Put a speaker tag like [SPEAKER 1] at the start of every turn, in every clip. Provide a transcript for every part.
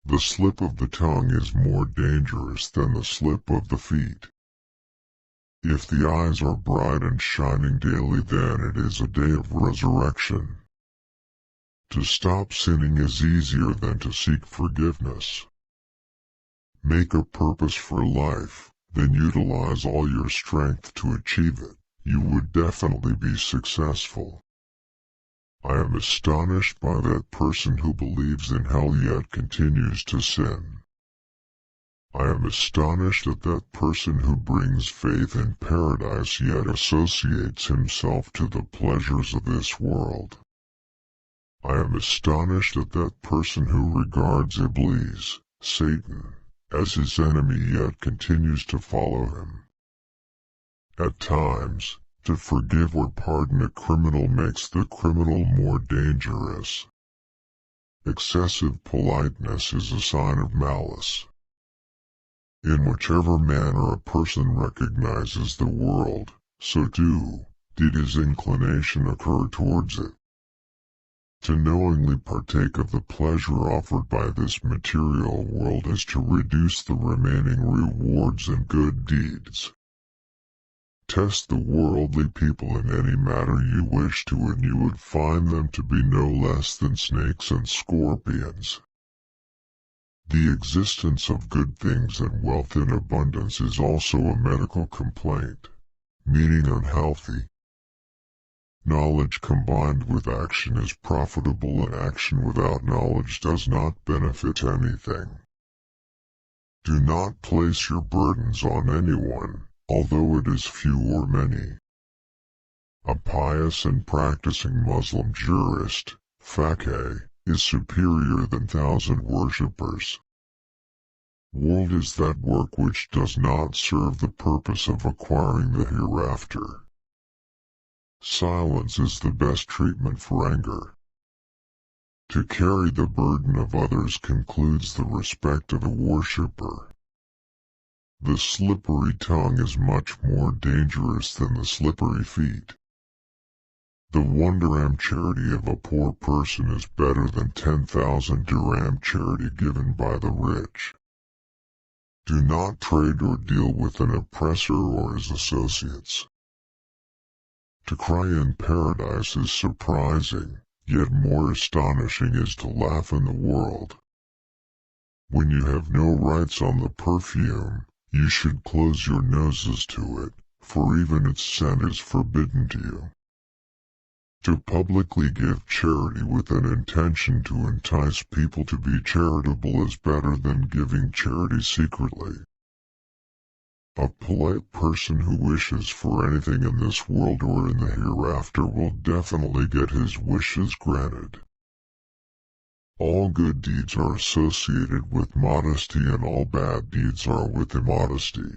[SPEAKER 1] The slip of the tongue is more dangerous than the slip of the feet. If the eyes are bright and shining daily, then it is a day of resurrection. To stop sinning is easier than to seek forgiveness. Make a purpose for life, then utilize all your strength to achieve it. You would definitely be successful. I am astonished by that person who believes in hell yet continues to sin. I am astonished at that person who brings faith in paradise yet associates himself to the pleasures of this world. I am astonished at that person who regards Iblis, Satan, as his enemy yet continues to follow him. At times, to forgive or pardon a criminal makes the criminal more dangerous. Excessive politeness is a sign of malice. In whichever manner a person recognizes the world, so too did his inclination occur towards it. To knowingly partake of the pleasure offered by this material world is to reduce the remaining rewards in good deeds. Test the worldly people in any matter you wish to, and you would find them to be no less than snakes and scorpions. The existence of good things and wealth in abundance is also a medical complaint, meaning unhealthy. Knowledge combined with action is profitable, and action without knowledge does not benefit anything. Do not place your burdens on anyone, although it is few or many. A pious and practicing Muslim jurist, faqih, is superior than 1,000 worshippers. World is that work which does not serve the purpose of acquiring the hereafter. Silence is the best treatment for anger. To carry the burden of others concludes the respect of a worshipper. The slippery tongue is much more dangerous than the slippery feet. The 1 dirham charity of a poor person is better than 10,000 dirham charity given by the rich. Do not trade or deal with an oppressor or his associates. To cry in paradise is surprising, yet more astonishing is to laugh in the world. When you have no rights on the perfume, you should close your noses to it, for even its scent is forbidden to you. To publicly give charity with an intention to entice people to be charitable is better than giving charity secretly. A polite person who wishes for anything in this world or in the hereafter will definitely get his wishes granted. All good deeds are associated with modesty, and all bad deeds are with immodesty.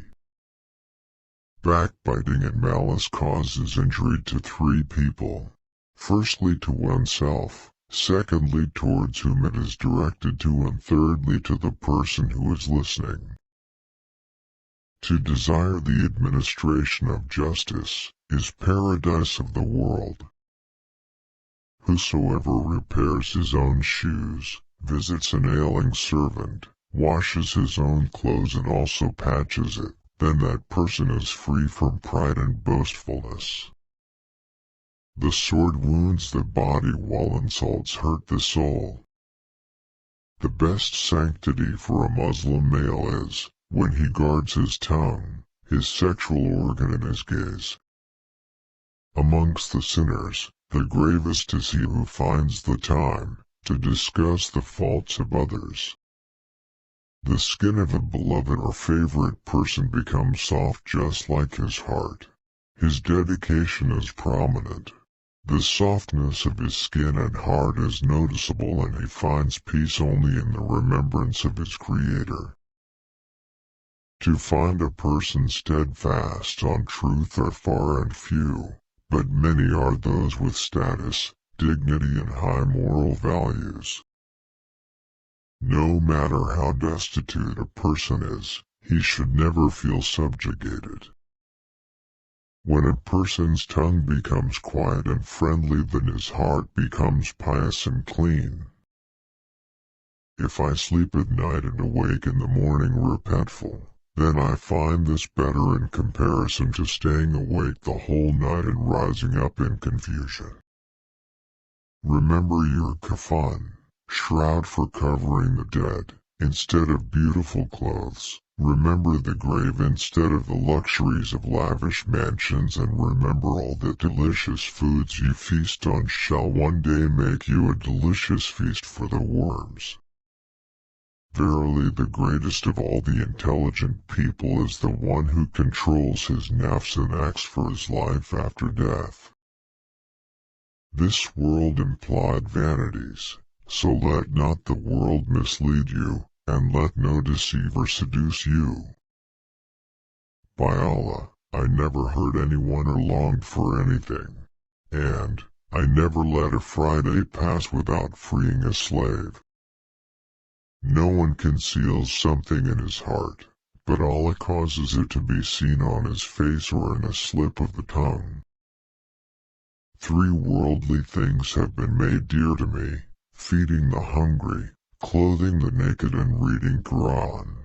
[SPEAKER 1] Backbiting and malice causes injury to 3 people. Firstly to oneself, secondly towards whom it is directed to, and thirdly to the person who is listening. To desire the administration of justice is paradise of the world. Whosoever repairs his own shoes, visits an ailing servant, washes his own clothes and also patches it, then that person is free from pride and boastfulness. The sword wounds the body while insults hurt the soul. The best sanctity for a Muslim male is, when he guards his tongue, his sexual organ and his gaze. Amongst the sinners, the gravest is he who finds the time to discuss the faults of others. The skin of a beloved or favorite person becomes soft just like his heart. His dedication is prominent. The softness of his skin and heart is noticeable, and he finds peace only in the remembrance of his Creator. To find a person steadfast on truth are far and few, but many are those with status, dignity and high moral values. No matter how destitute a person is, he should never feel subjugated. When a person's tongue becomes quiet and friendly, then his heart becomes pious and clean. If I sleep at night and awake in the morning repentful, then I find this better in comparison to staying awake the whole night and rising up in confusion. Remember your kafan, shroud for covering the dead, instead of beautiful clothes. Remember the grave instead of the luxuries of lavish mansions, and remember all the delicious foods you feast on shall one day make you a delicious feast for the worms. Verily the greatest of all the intelligent people is the one who controls his nafs and acts for his life after death. This world implied vanities, so let not the world mislead you, and let no deceiver seduce you. By Allah, I never hurt anyone or longed for anything, and I never let a Friday pass without freeing a slave. No one conceals something in his heart, but Allah causes it to be seen on his face or in a slip of the tongue. 3 worldly things have been made dear to me: feeding the hungry, clothing the naked, and reading Qur'ān.